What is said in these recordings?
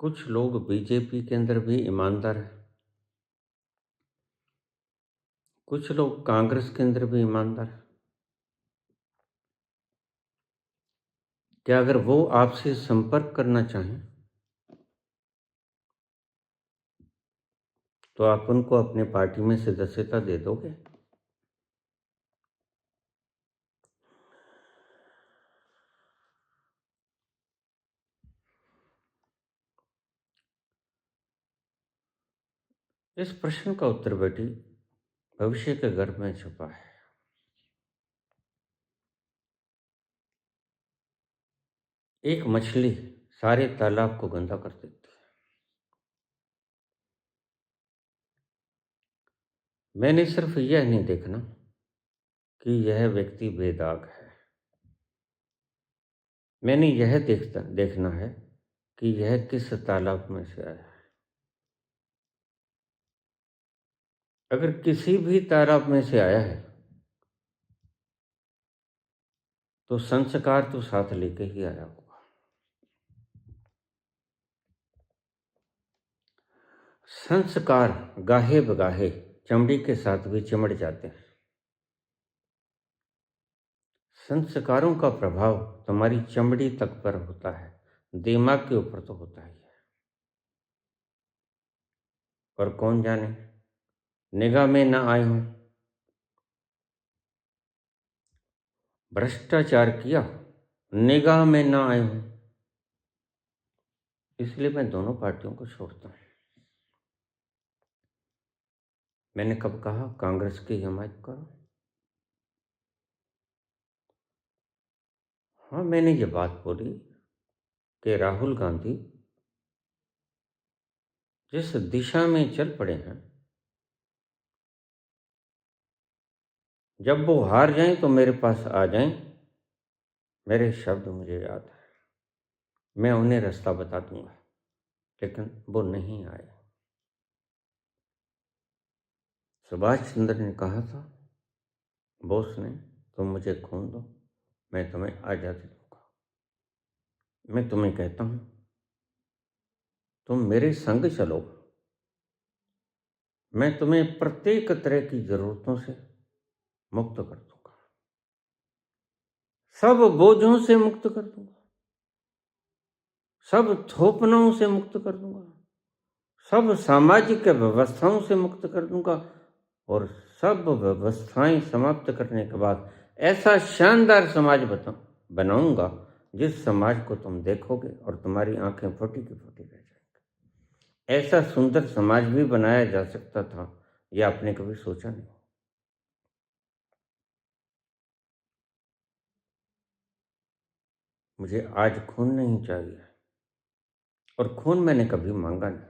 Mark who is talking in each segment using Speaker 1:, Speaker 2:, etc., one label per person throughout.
Speaker 1: कुछ लोग बीजेपी के अंदर भी ईमानदार हैं, कुछ लोग कांग्रेस के अंदर भी ईमानदार हैं। क्या अगर वो आपसे संपर्क करना चाहें तो आप उनको अपने पार्टी में सदस्यता दे दोगे? इस प्रश्न का उत्तर बेटी भविष्य के गर्भ में छुपा है। एक मछली सारे तालाब को गंदा कर देती है। मैंने सिर्फ यह नहीं देखना कि यह व्यक्ति बेदाग है, मैंने यह देखना है कि यह किस तालाब में से आया है। अगर किसी भी तालाब में से आया है तो संस्कार तो साथ लेके ही आया होगा। संस्कार गाहे बगाहे चमड़ी के साथ भी चिमड़ जाते हैं। संस्कारों का प्रभाव तुम्हारी चमड़ी तक पर होता है, दिमाग के ऊपर तो होता ही है। और कौन जाने निगाह में न आए हों, भ्रष्टाचार किया निगाह में न आए हों, इसलिए मैं दोनों पार्टियों को छोड़ता हूं। मैंने कब कहा कांग्रेस की हिमायत करो? हाँ, मैंने ये बात बोली कि राहुल गांधी जिस दिशा में चल पड़े हैं, जब वो हार जाएं तो मेरे पास आ जाएं। मेरे शब्द मुझे याद है, मैं उन्हें रास्ता बता दूंगा, लेकिन वो नहीं आए। सुभाष चंद्र ने कहा था बोस ने, तुम मुझे खून दो, मैं तुम्हें आज़ादी दूंगा। मैं तुम्हें कहता हूं तुम मेरे संग चलो, मैं तुम्हें प्रत्येक तरह की जरूरतों से मुक्त कर दूंगा, सब बोझों से मुक्त कर दूंगा, सब थोपनों से मुक्त कर दूंगा, सब सामाजिक व्यवस्थाओं से मुक्त कर दूंगा, और सब व्यवस्थाएं समाप्त करने के बाद ऐसा शानदार समाज बनाऊंगा जिस समाज को तुम देखोगे और तुम्हारी आंखें फटी की फटी रह जाएंगी। ऐसा सुंदर समाज भी बनाया जा सकता था, यह आपने कभी सोचा नहीं? मुझे आज खून नहीं चाहिए, और खून मैंने कभी मांगा नहीं,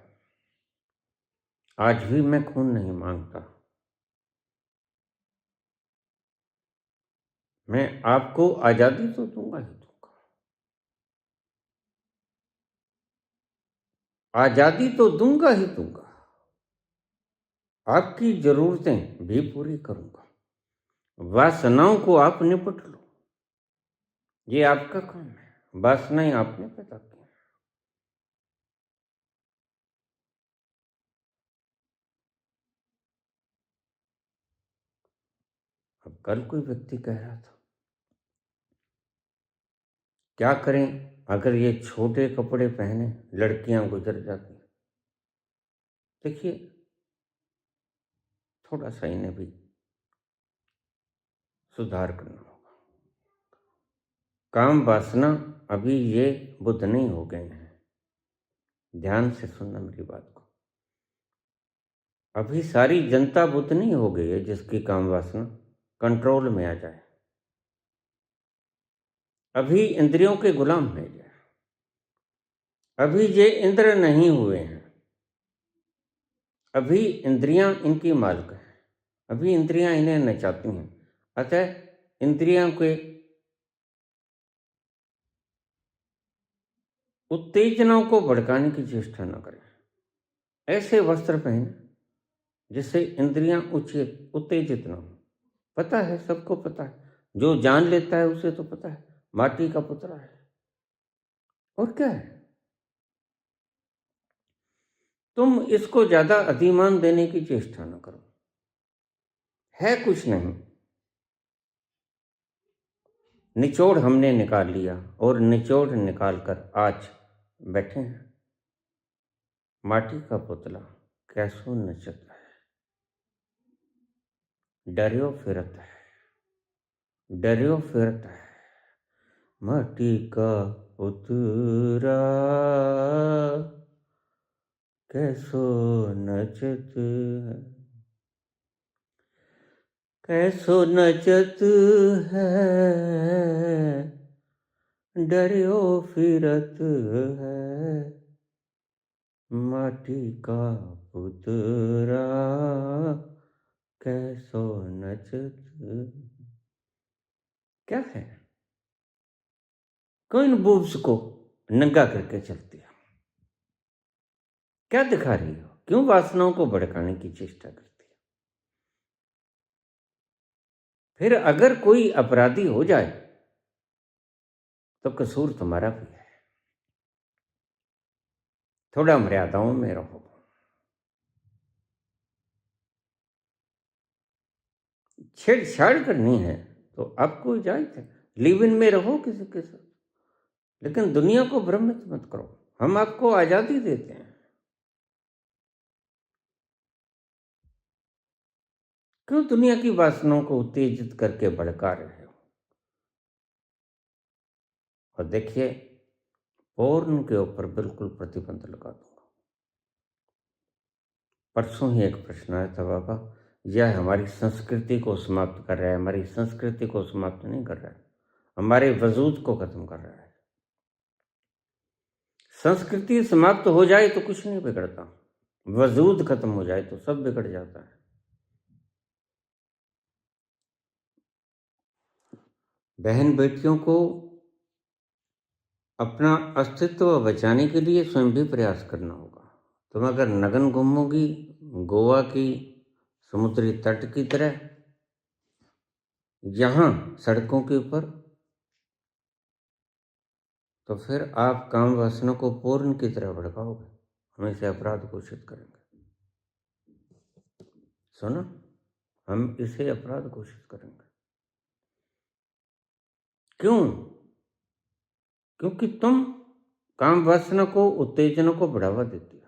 Speaker 1: आज भी मैं खून नहीं मांगता। मैं आपको आजादी तो दूंगा ही दूंगा, आजादी तो दूंगा ही दूंगा, आपकी जरूरतें भी पूरी करूंगा, वासनाओं को आप निपट लो, ये आपका काम है, वासनाएं आपने पैदा की। अब कल कोई व्यक्ति कह रहा था क्या करें अगर ये छोटे कपड़े पहने लड़कियां गुजर जाती। देखिए, थोड़ा सा इन्हें भी सुधार करना होगा। काम वासना अभी ये बुद्ध नहीं हो गए हैं, ध्यान से सुनना मेरी बात को। अभी सारी जनता बुद्ध नहीं हो गई है जिसकी काम वासना कंट्रोल में आ जाए। अभी इंद्रियों के गुलाम है ये, अभी ये इंद्र नहीं हुए हैं, अभी इंद्रियां इनकी मालिक है, अभी इंद्रियां इन्हें नचाती हैं। अतः इंद्रियों के उत्तेजनाओं को भड़काने की चेष्टा न करें। ऐसे वस्त्र पहने जिससे इंद्रियां उत्तेजित न हो। पता है, सबको पता है, जो जान लेता है उसे तो पता है माटी का पुतला है। और क्या है, तुम इसको ज्यादा अधिमान देने की चेष्टा न करो, है कुछ नहीं। निचोड़ हमने निकाल लिया और निचोड़ निकाल कर आज बैठे हैं। माटी का पुतला कैसो नचत है, डरियो फिरत है, डरियो फिरत है। माटी का पुतरा कैसो नचत है, कैसो नचत है, डरियो फिरत है। माटी का पुतरा कैसो नचत। क्या है? क्यों इन बूब्स को नंगा करके चलती है? क्या दिखा रही हो? क्यों वासनाओं को भड़काने की चेष्टा करती है? फिर अगर कोई अपराधी हो जाए तो कसूर तुम्हारा भी है। थोड़ा मर्यादाओं में रहो। छेड़छाड़ करनी है तो आपको इजाजत है, लिव इन में रहो किसी के साथ, लेकिन दुनिया को भ्रमित मत करो। हम आपको आजादी देते हैं। क्यों दुनिया की वासनाओं को उत्तेजित करके भड़का रहे हो? और देखिए, पोर्न के ऊपर बिल्कुल प्रतिबंध लगा दूंगा। परसों ही एक प्रश्न आया था, बाबा यह हमारी संस्कृति को समाप्त कर रहा है। हमारी संस्कृति को समाप्त नहीं कर रहा है, हमारे वजूद को खत्म कर रहा है। संस्कृति समाप्त हो जाए तो कुछ नहीं बिगड़ता, वजूद खत्म हो जाए तो सब बिगड़ जाता है। बहन बेटियों को अपना अस्तित्व बचाने के लिए स्वयं भी प्रयास करना होगा। तुम अगर नग्न घूमोगी गोवा की समुद्री तट की तरह, यहाँ सड़कों के ऊपर, तो फिर आप काम वासना को पूर्ण की तरह भड़काओगे, हम इसे अपराध घोषित करेंगे। सुनो, हम इसे अपराध घोषित करेंगे। क्यों? क्योंकि तुम काम वासना को, उत्तेजना को बढ़ावा देती हो।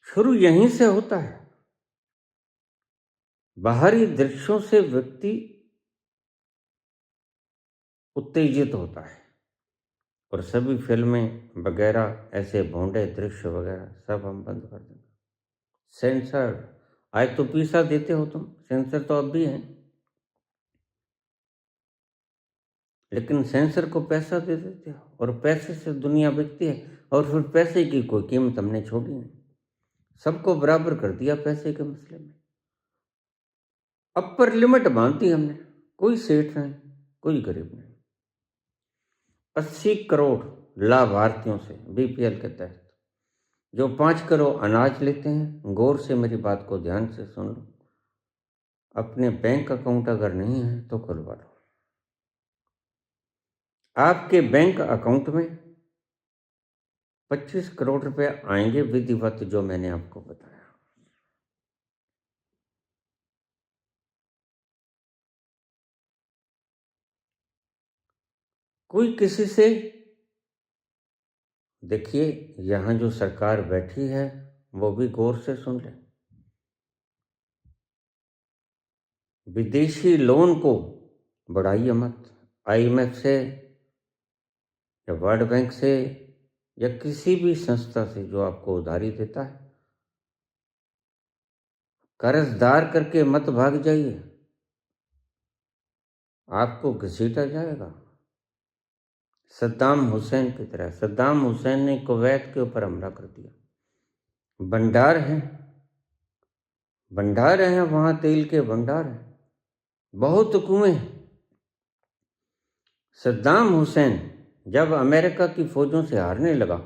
Speaker 1: शुरू यहीं से होता है। बाहरी दृश्यों से व्यक्ति उत्तेजित होता है और सभी फिल्में वगैरह, ऐसे भोंडे दृश्य वगैरह सब हम बंद कर देंगे। सेंसर आज तो पैसा देते हो तुम, सेंसर तो अब भी है, लेकिन सेंसर को पैसा दे देते हो और पैसे से दुनिया बिकती है। और फिर पैसे की कोई कीमत हमने छोड़ी नहीं, सबको बराबर कर दिया पैसे के मसले में। अपर लिमिट बांधी हमने, कोई सेठ नहीं, कोई गरीब नहीं। 80 करोड़ लाभार्थियों से बीपीएल के तहत जो 5 करोड़ अनाज लेते हैं, गौर से मेरी बात को ध्यान से सुन लो। अपने बैंक अकाउंट अगर नहीं है तो खुलवा लो। आपके बैंक अकाउंट में 25 करोड़ रुपए आएंगे विधिवत, जो मैंने आपको बताया। कोई किसी से, देखिए यहां जो सरकार बैठी है वो भी गौर से सुन ले। विदेशी लोन को बढ़ाइए मत। आईएमएफ से या वर्ल्ड बैंक से या किसी भी संस्था से जो आपको उधारी देता है, कर्जदार करके मत भाग जाइए, आपको घसीटा जाएगा। सद्दाम हुसैन की तरह। सद्दाम हुसैन ने कुवैत के ऊपर हमला कर दिया। भंडार हैं, भंडार हैं, वहां तेल के भंडार हैं, बहुत कुएं। सद्दाम हुसैन जब अमेरिका की फौजों से हारने लगा,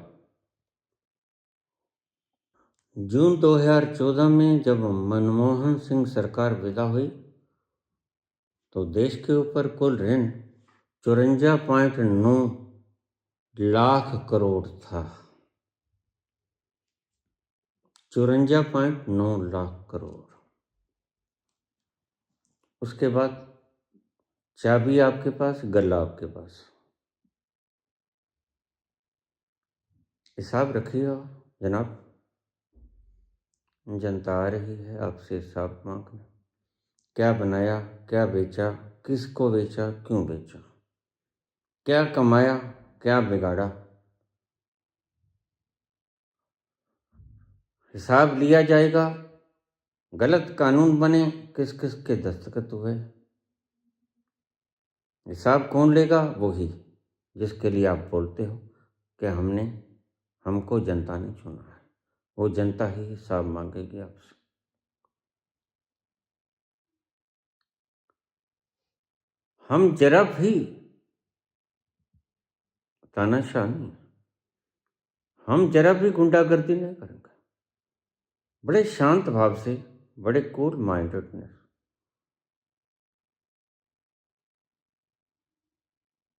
Speaker 1: जून 2014 में जब मनमोहन सिंह सरकार विदा हुई, तो देश के ऊपर कुल ऋण 54.9 लाख करोड़ था। 54.9 लाख करोड़। उसके बाद चाबी आपके पास, गला आपके पास। हिसाब रखिएगा जनाब, जनता आ रही है आपसे हिसाब मांगने। क्या बनाया, क्या बेचा, किसको बेचा, क्यों बेचा, क्या कमाया, क्या बिगाड़ा, हिसाब लिया जाएगा। गलत कानून बने, किस किस के दस्तखत हुए, हिसाब कौन लेगा? वही जिसके लिए आप बोलते हो कि हमको जनता ने चुना है। वो जनता ही हिसाब मांगेगी आपसे। हम जरा भी तानाशाह नहीं, हम जरा भी गुंडागर्दी नहीं करेंगे। बड़े शांत भाव से, बड़े कूल माइंडेडनेस,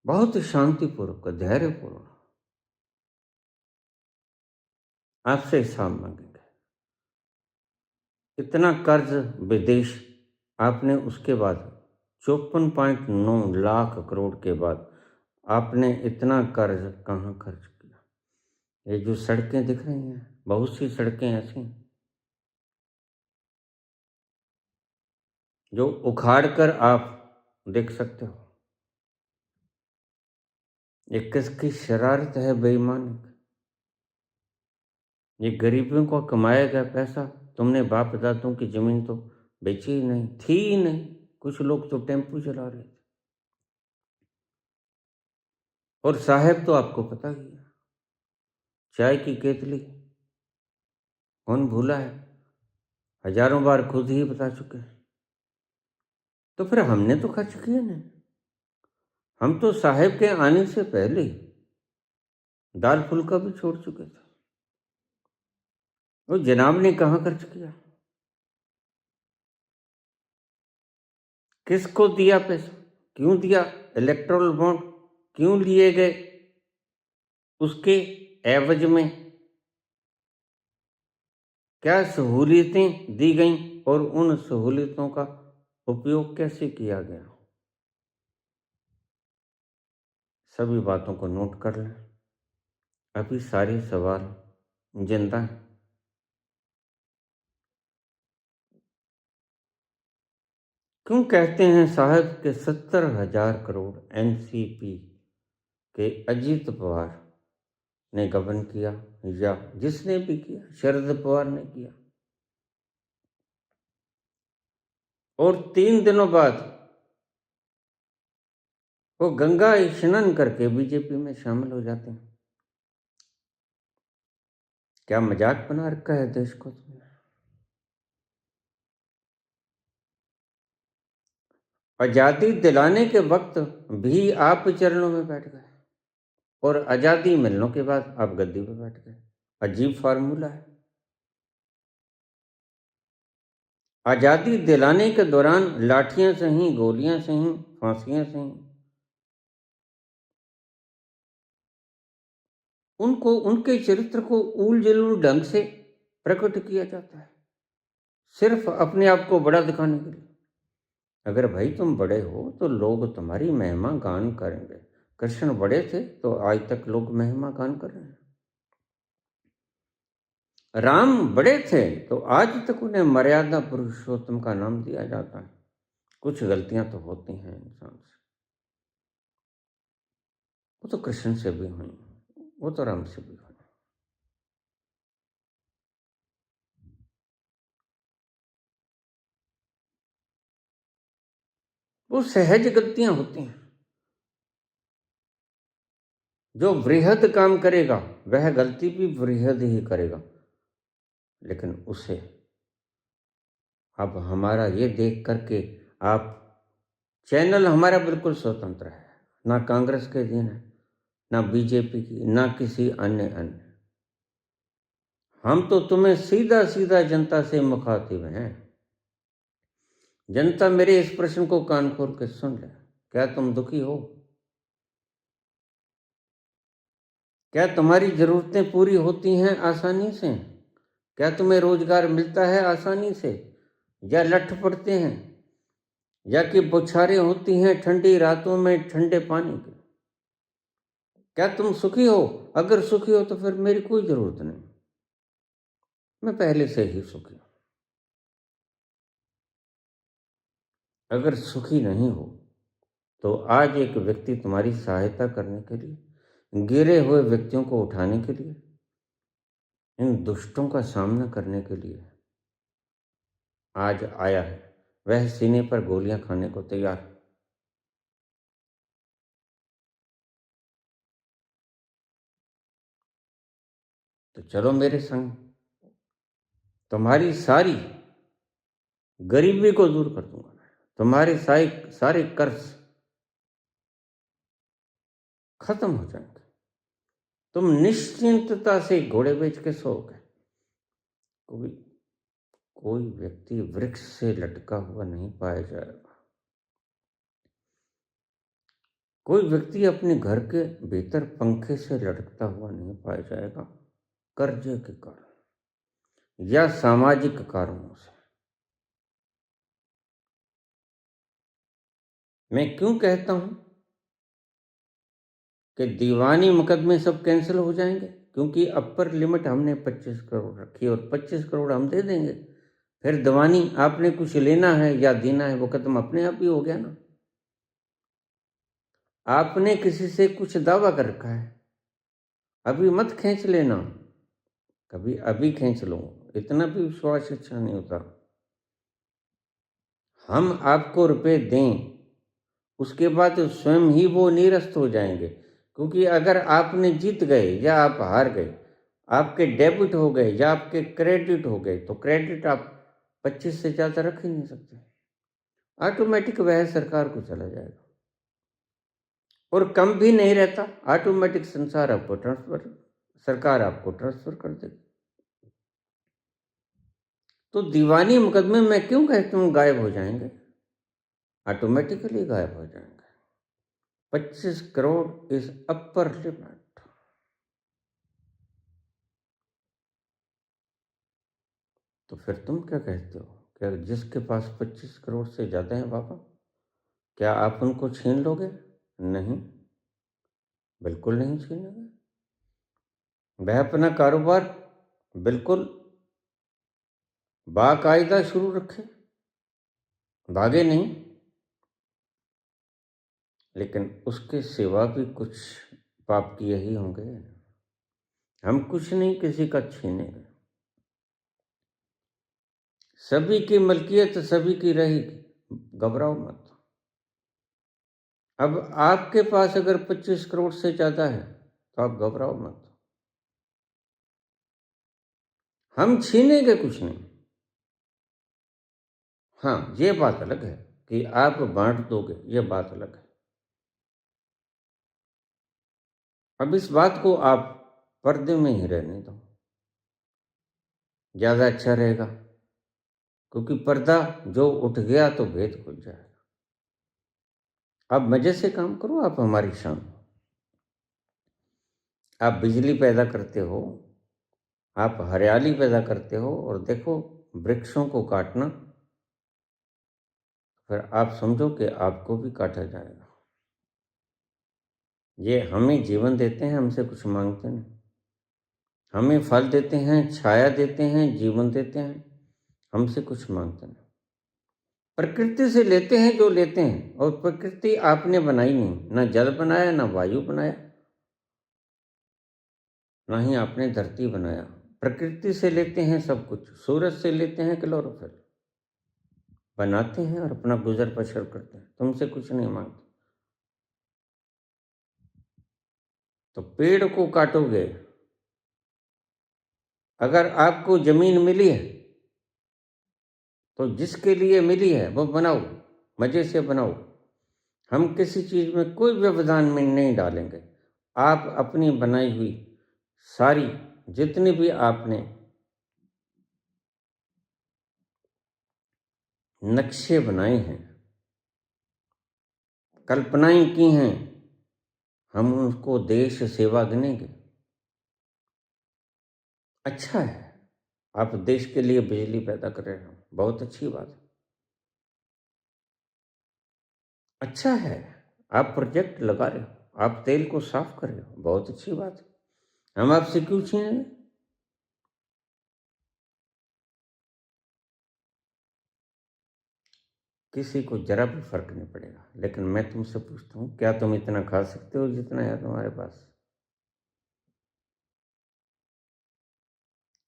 Speaker 1: बहुत शांतिपूर्वक, धैर्यपूर्ण आपसे हिसाब मांगेंगे। इतना कर्ज विदेश आपने, उसके बाद 54.9 लाख करोड़ के बाद आपने इतना कर्ज कहाँ खर्च किया? ये जो सड़कें दिख रही हैं, बहुत सी सड़कें ऐसी हैं जो उखाड़ कर आप देख सकते हो। ये किसकी शरारत है बेईमानी? ये गरीबों को कमाया गया पैसा तुमने बाप दादों की जमीन तो बेची ही नहीं, थी ही नहीं। कुछ लोग तो टेम्पू चला रहे थे। और साहब तो आपको पता ही है, चाय की केतली कौन भूला है, हजारों बार खुद ही बता चुके हैं। तो फिर हमने तो खर्च किए नहीं। हम तो साहब के आने से पहले ही दाल फुल्का भी छोड़ चुके थे। वो जनाब ने कहाँ खर्च किया, किसको दिया पैसा, क्यों दिया, इलेक्ट्रोल बॉन्ड क्यों लिए गए, उसके एवज में क्या सहूलियतें दी गईं और उन सहूलियतों का उपयोग कैसे किया गया। सभी बातों को नोट कर लें। अभी सारे सवाल जिंदा हैं। क्यों कहते हैं साहब के 70,000 करोड़ एनसीपी के अजीत पवार ने गबन किया, या जिसने भी किया शरद पवार ने किया। और 3 दिनों बाद वो गंगा स्नान करके बीजेपी में शामिल हो जाते हैं। क्या मजाक बना रखा है देश को तुमने? आजादी दिलाने के वक्त भी आप चरणों में बैठ गए और आजादी मिलने के बाद आप गद्दी पे बैठ गए। अजीब फार्मूला है। आजादी दिलाने के दौरान लाठियां सही, गोलियां सही, फांसियां सही, उनको, उनके चरित्र को ऊल जलूल ढंग से प्रकट किया जाता है, सिर्फ अपने आप को बड़ा दिखाने के लिए। अगर भाई तुम बड़े हो तो लोग तुम्हारी महिमा गान करेंगे। कृष्ण बड़े थे तो आज तक लोग महिमा गान कर रहे हैं। राम बड़े थे तो आज तक उन्हें मर्यादा पुरुषोत्तम का नाम दिया जाता है। कुछ गलतियां तो होती हैं इंसान से, वो तो कृष्ण से भी हुई, वो तो राम से भी हुई। वो सहज गलतियां होती हैं। जो वृहद काम करेगा वह गलती भी वृहद ही करेगा, लेकिन उसे अब हमारा ये देख करके आप, चैनल हमारा बिल्कुल स्वतंत्र है, ना कांग्रेस के दिन है, ना बीजेपी की, ना किसी अन्य। हम तो तुम्हें सीधा सीधा जनता से मुखातिब हैं। जनता मेरे इस प्रश्न को कान खोल के सुन ले। क्या तुम दुखी हो? क्या तुम्हारी जरूरतें पूरी होती हैं आसानी से? क्या तुम्हें रोजगार मिलता है आसानी से, या लठ पड़ते हैं, या कि बौछारें होती हैं ठंडी रातों में ठंडे पानी की? क्या तुम सुखी हो? अगर सुखी हो तो फिर मेरी कोई जरूरत नहीं, मैं पहले से ही सुखी हूं। अगर सुखी नहीं हो तो आज एक व्यक्ति तुम्हारी सहायता करने के लिए, गिरे हुए व्यक्तियों को उठाने के लिए, इन दुष्टों का सामना करने के लिए आज आया है। वह सीने पर गोलियां खाने को तैयार है। तो चलो मेरे संग, तुम्हारी सारी गरीबी को दूर कर दूंगा, तुम्हारे सारे कर्ज खत्म हो जाएंगे, तुम निश्चिंतता से घोड़े बेच के सोओगे। कोई कोई व्यक्ति वृक्ष से लटका हुआ नहीं पाया जाएगा। कोई व्यक्ति अपने घर के भीतर पंखे से लटकता हुआ नहीं पाया जाएगा, कर्जे के कारण या सामाजिक कारणों से। मैं क्यों कहता हूं कि दीवानी मुकदमे सब कैंसिल हो जाएंगे? क्योंकि अपर लिमिट हमने 25 करोड़ रखी और 25 करोड़ हम दे देंगे। फिर दीवानी आपने कुछ लेना है या देना है, वो खत्म अपने आप ही हो गया ना। आपने किसी से कुछ दावा कर रखा है, अभी मत खींच लेना, कभी अभी खींच लो, इतना भी विश्वास अच्छा नहीं होता। हम आपको रुपए दें, उसके बाद स्वयं ही वो निरस्त हो जाएंगे। क्योंकि अगर आपने जीत गए या आप हार गए, आपके डेबिट हो गए या आपके क्रेडिट हो गए, तो क्रेडिट आप 25 से ज़्यादा रख ही नहीं सकते, ऑटोमेटिक वह सरकार को चला जाएगा। और कम भी नहीं रहता, ऑटोमेटिक सरकार आपको ट्रांसफर कर देगी। तो दीवानी मुकदमे में क्यों कहता हूं गायब हो जाएंगे? ऑटोमेटिकली गायब हो जाएंगे। 25 करोड़ इज अपर लिमिट। तो फिर तुम क्या कहते हो? क्या जिसके पास 25 करोड़ से ज़्यादा है बाबा, क्या आप उनको छीन लोगे? नहीं, बिल्कुल नहीं छीनेंगे। वह अपना कारोबार बिल्कुल बाकायदा शुरू रखे, भागे नहीं। लेकिन उसके सिवा भी कुछ पाप किए ही होंगे। हम कुछ नहीं किसी का छीनेंगे। सभी की मलकियत सभी की रहेगी, घबराओ मत। अब आपके पास अगर 25 करोड़ से ज्यादा है तो आप घबराओ मत। हम छीनेंगे कुछ नहीं। हाँ, ये बात अलग है कि आप बांट दोगे, ये बात अलग है। अब इस बात को आप पर्दे में ही रहने दो, ज्यादा अच्छा रहेगा। क्योंकि पर्दा जो उठ गया तो भेद खुल जाएगा। आप मजे से काम करो, आप हमारी शान हो। आप बिजली पैदा करते हो, आप हरियाली पैदा करते हो, और देखो वृक्षों को काटना, फिर आप समझो कि आपको भी काटा जाएगा। ये हमें जीवन देते हैं, हमसे कुछ मांगते नहीं। हमें फल देते हैं, छाया देते हैं, जीवन देते हैं, हमसे कुछ मांगते नहीं। प्रकृति से लेते हैं जो लेते हैं, और प्रकृति आपने बनाई नहीं, ना जल बनाया, ना वायु बनाया, ना ही आपने धरती बनाया। प्रकृति से लेते हैं सब कुछ। सूरज से लेते हैं क्लोरोफिल, बनाते हैं और अपना गुजर बसर करते हैं, तुमसे कुछ नहीं मांगते। तो पेड़ को काटोगे, अगर आपको जमीन मिली है तो जिसके लिए मिली है वो बनाओ, मजे से बनाओ। हम किसी चीज में कोई व्यवधान में नहीं डालेंगे। आप अपनी बनाई हुई सारी, जितनी भी आपने नक्शे बनाए हैं, कल्पनाएं की हैं, हम उनको देश सेवा गिनेंगे। अच्छा है, आप देश के लिए बिजली पैदा कर रहे हो, बहुत अच्छी बात है। अच्छा है, आप प्रोजेक्ट लगा रहे हो, आप तेल को साफ कर रहे हो, बहुत अच्छी बात है। हम आपसे क्यों छीनेंगे? किसी को जरा भी फर्क नहीं पड़ेगा। लेकिन मैं तुमसे पूछता हूँ, क्या तुम इतना खा सकते हो जितना है तुम्हारे पास?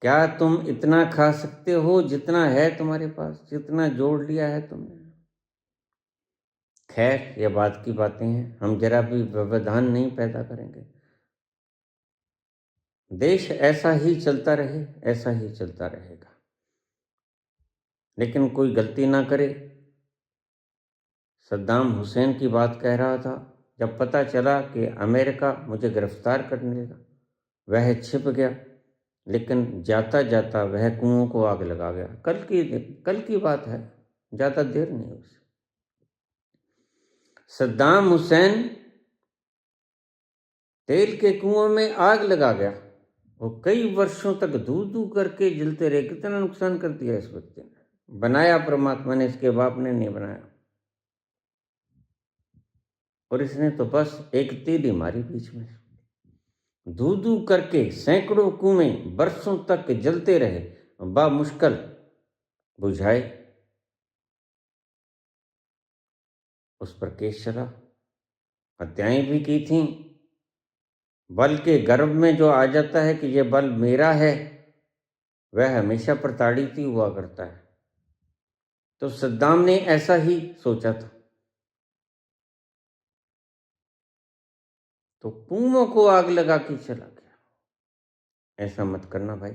Speaker 1: क्या तुम इतना खा सकते हो जितना है तुम्हारे पास, जितना जोड़ लिया है तुमने? खैर, ये बात की बातें हैं, हम जरा भी व्यवधान नहीं पैदा करेंगे। देश ऐसा ही चलता रहे, ऐसा ही चलता रहेगा। लेकिन कोई गलती ना करे। सद्दाम हुसैन की बात कह रहा था, जब पता चला कि अमेरिका मुझे गिरफ्तार करने लगा, वह छिप गया, लेकिन जाता जाता वह कुओं को आग लगा गया। कल की बात है, ज़्यादा देर नहीं हुई। सद्दाम हुसैन तेल के कुओं में आग लगा गया। वो कई वर्षों तक धू धू करके जलते रहे। कितना नुकसान कर दिया इस व्यक्ति ने। बनाया परमात्मा ने, इसके बाप ने नहीं बनाया। और इसने तो बस एक तीर ही मारी बीच में। धू धू करके सैकड़ों कुएं बरसों तक जलते रहे, बामुश्किल बुझाए। उस पर केस चला, हत्याएं भी की थी। बल के गर्भ में जो आ जाता है कि ये बल मेरा है, वह हमेशा प्रताड़ित ही हुआ करता है। तो सद्दाम ने ऐसा ही सोचा था, तो कुओं को आग लगा के चला गया। ऐसा मत करना भाई,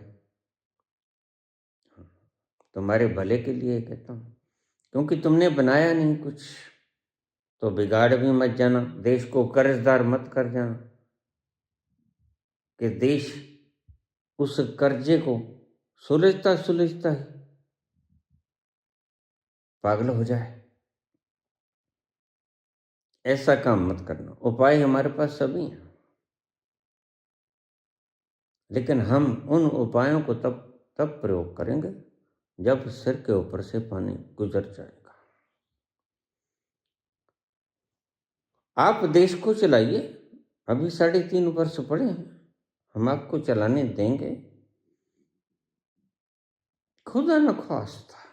Speaker 1: तुम्हारे भले के लिए कहता हूं, क्योंकि तुमने बनाया नहीं कुछ, तो बिगाड़ भी मत जाना। देश को कर्जदार मत कर जाना कि देश उस कर्जे को सुलझता सुलझता ही पागल हो जाए। ऐसा काम मत करना। उपाय हमारे पास सभी हैं, लेकिन हम उन उपायों को तब प्रयोग करेंगे जब सिर के ऊपर से पानी गुजर जाएगा। आप देश को चलाइए, अभी 3.5 वर्ष पड़े हैं, हम आपको चलाने देंगे। खुदा न ख्वास्ता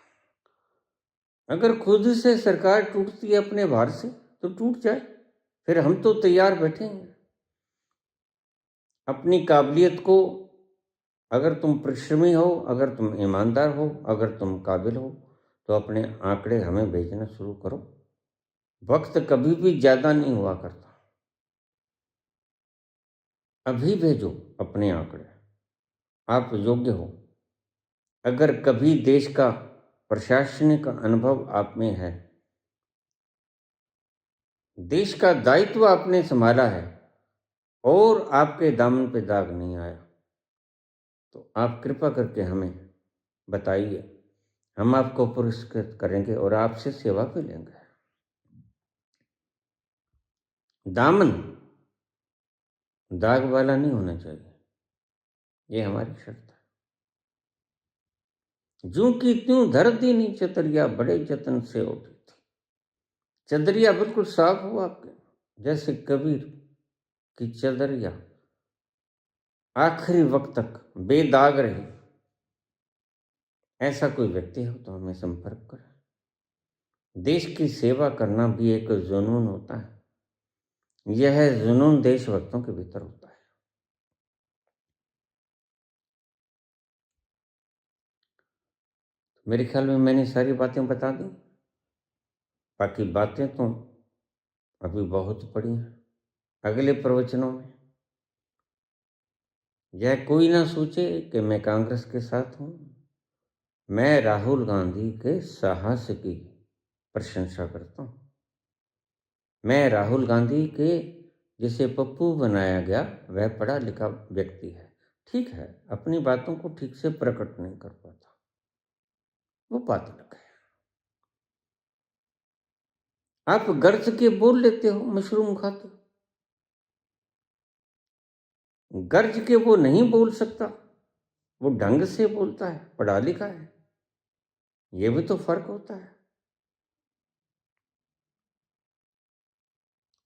Speaker 1: अगर खुद से सरकार टूटती है अपने भार से, तो टूट जाए, फिर हम तो तैयार बैठे हैं। अपनी काबिलियत को, अगर तुम परिश्रमी हो, अगर तुम ईमानदार हो, अगर तुम काबिल हो, तो अपने आंकड़े हमें भेजना शुरू करो। वक्त कभी भी ज़्यादा नहीं हुआ करता। अभी भेजो अपने आंकड़े, आप योग्य हो। अगर कभी देश का प्रशासनिक अनुभव आप में है, देश का दायित्व आपने संभाला है और आपके दामन पे दाग नहीं आया, तो आप कृपा करके हमें बताइए, हम आपको पुरस्कृत करेंगे और आपसे सेवा भी लेंगे। दामन दाग वाला नहीं होना चाहिए, ये हमारी शर्त है। जूं की त्यों धर दीनी चतरिया, बड़े जतन से उठी थी। चदरिया बिल्कुल साफ हुआ आपके, जैसे कबीर की चदरिया आखिरी वक्त तक बेदाग रही। ऐसा कोई व्यक्ति हो तो हमें संपर्क करें। देश की सेवा करना भी एक जुनून होता है। यह जुनून देशभक्तों के भीतर होता है। मेरे ख्याल में मैंने सारी बातें बता दी। बाकी बातें तो अभी बहुत पड़ी हैं। अगले प्रवचनों में यह कोई ना सोचे कि मैं कांग्रेस के साथ हूँ। मैं राहुल गांधी के साहस की प्रशंसा करता हूँ। मैं राहुल गांधी के, जिसे पप्पू बनाया गया, वह पढ़ा लिखा व्यक्ति है। ठीक है, अपनी बातों को ठीक से प्रकट नहीं कर पाता, वो बात अलग है। आप गर्ज के बोल लेते हो, मशरूम खाते हो। गर्ज के वो नहीं बोल सकता, वो ढंग से बोलता है, पढ़ा लिखा है। ये भी तो फर्क होता है।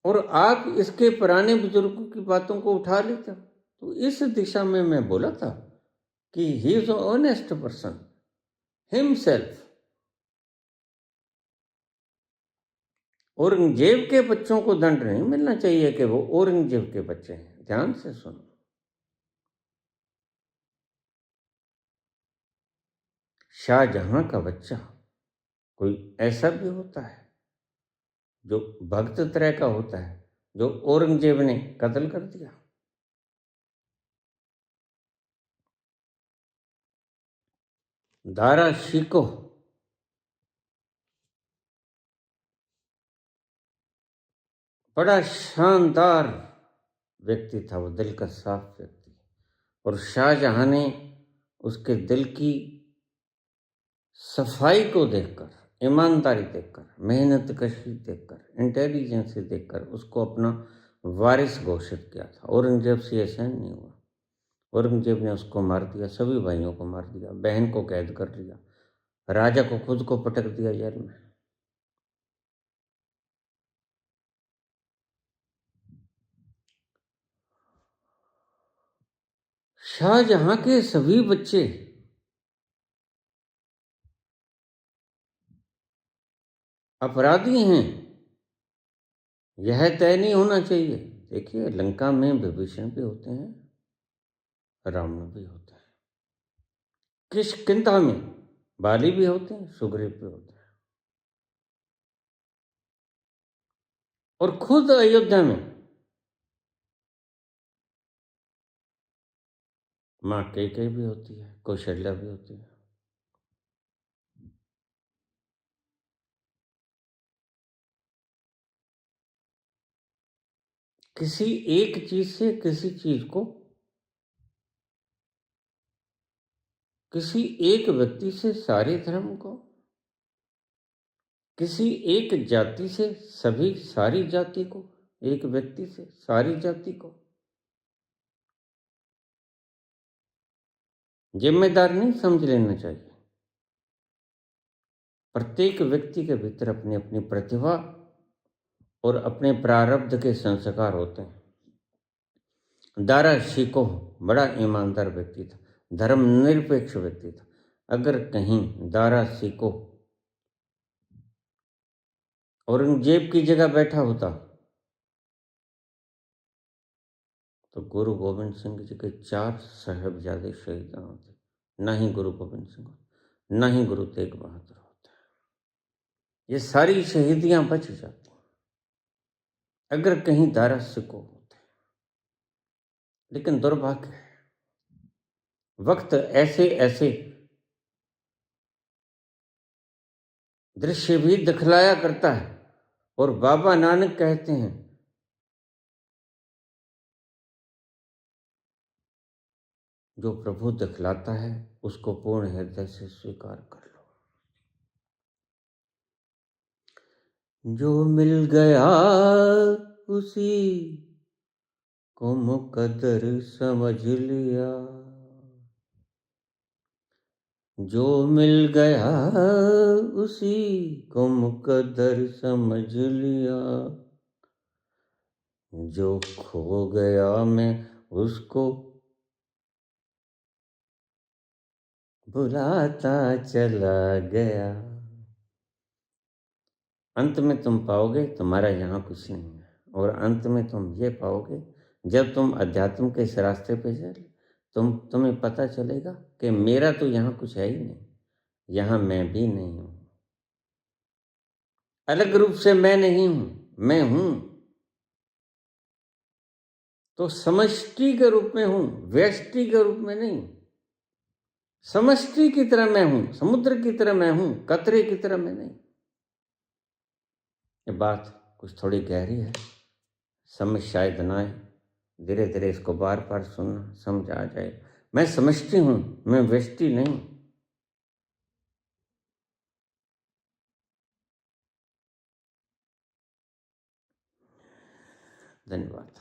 Speaker 1: और आप इसके पुराने बुजुर्गों की बातों को उठा लेते हो। तो इस दिशा में मैं बोला था कि he is honest person himself. Aurangzeb के बच्चों को दंड नहीं मिलना चाहिए कि वो औरंगजेब के बच्चे हैं। ध्यान से सुनो। शाहजहां का बच्चा कोई ऐसा भी होता है जो भक्त तरह का होता है, जो औरंगजेब ने कत्ल कर दिया। दारा शिको बड़ा शानदार व्यक्ति था, वो दिल का साफ व्यक्ति। और शाहजहां ने उसके दिल की सफाई को देखकर, ईमानदारी देखकर, मेहनत कशी देखकर, इंटेलिजेंसी देखकर उसको अपना वारिस घोषित किया था। औरंगजेब से यह सहन नहीं हुआ। औरंगजेब ने उसको मार दिया, सभी भाइयों को मार दिया, बहन को कैद कर लिया, राजा को खुद को पटक दिया जेल में। शाहजहां के सभी बच्चे अपराधी हैं, यह तय नहीं होना चाहिए। देखिए, लंका में विभीषण भी होते हैं, रावण भी होते हैं। किष्किंधा में बाली भी होते हैं, सुग्रीव भी होते हैं। और खुद अयोध्या में माँ कैकेयी भी होती है, कौशल्या भी होती है। किसी एक चीज से किसी चीज को, किसी एक व्यक्ति से सारे धर्म को, किसी एक जाति से सभी सारी जाति को, एक व्यक्ति से सारी जाति को जिम्मेदार नहीं समझ लेना चाहिए। प्रत्येक व्यक्ति के भीतर अपनी अपनी प्रतिभा और अपने प्रारब्ध के संस्कार होते हैं। दारा शिको बड़ा ईमानदार व्यक्ति था, धर्मनिरपेक्ष व्यक्ति था। अगर कहीं दारा शिको औरंगजेब की जगह बैठा होता तो गुरु गोविंद सिंह जी के 4 साहिबजादे शहीद न होते, न ही गुरु गोविंद सिंह, न ही गुरु तेग बहादुर होते। ये सारी शहीदियां बच जाती अगर कहीं दारा शिको होते। लेकिन दुर्भाग्य है, वक्त ऐसे ऐसे दृश्य भी दिखलाया करता है। और बाबा नानक कहते हैं, जो प्रभु दिखलाता है उसको पूर्ण हृदय से स्वीकार कर लो। जो मिल गया उसी को मुकद्दर समझ लिया, जो मिल गया उसी को मुकद्दर समझ लिया, जो खो गया मैं उसको बुलाता चला गया। अंत में तुम पाओगे तुम्हारा यहाँ कुछ नहीं है। और अंत में तुम ये पाओगे, जब तुम अध्यात्म के इस रास्ते पे चले, तुम्हें पता चलेगा कि मेरा तो यहाँ कुछ है ही नहीं, यहाँ मैं भी नहीं हूँ। अलग रूप से मैं नहीं हूँ, मैं हूँ तो समष्टि के रूप में हूँ, व्यष्टि के रूप में नहीं। समष्टि की तरह मैं हूँ, समुद्र की तरह मैं हूँ, कतरे की तरह मैं नहीं। ये बात कुछ थोड़ी गहरी है, समझ शायद ना आए। धीरे धीरे इसको बार बार सुनना, समझ आ जाए। मैं समष्टि हूँ, मैं व्यष्टि नहीं। धन्यवाद।